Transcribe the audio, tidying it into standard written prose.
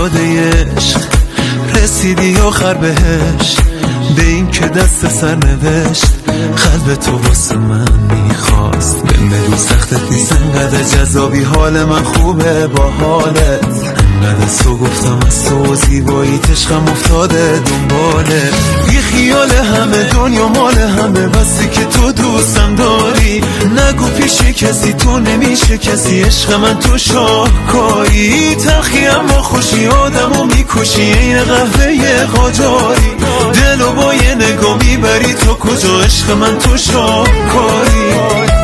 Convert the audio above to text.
پیاده عشق رسیدی آخر بهش، به این که دست سر نوشت قلب تو واسه من میخواست. بگو سختت نیست انقدر جذابی، حال من خوبه با حالت، انقدر تو گفتم از تو زیبایی عشقم افتاده دنباله. بی خیال همه دنیا مال همه، بسی که تو دوستم داری، نگو پیش کسی تو نمیشه کسی، عشق من تو شاهکاری، تلخی اما خوشی آدمو میکشی این قهوه قاجاری، دلو با یه نگاه میبری تو کجا، عشق من تو شاهکاری.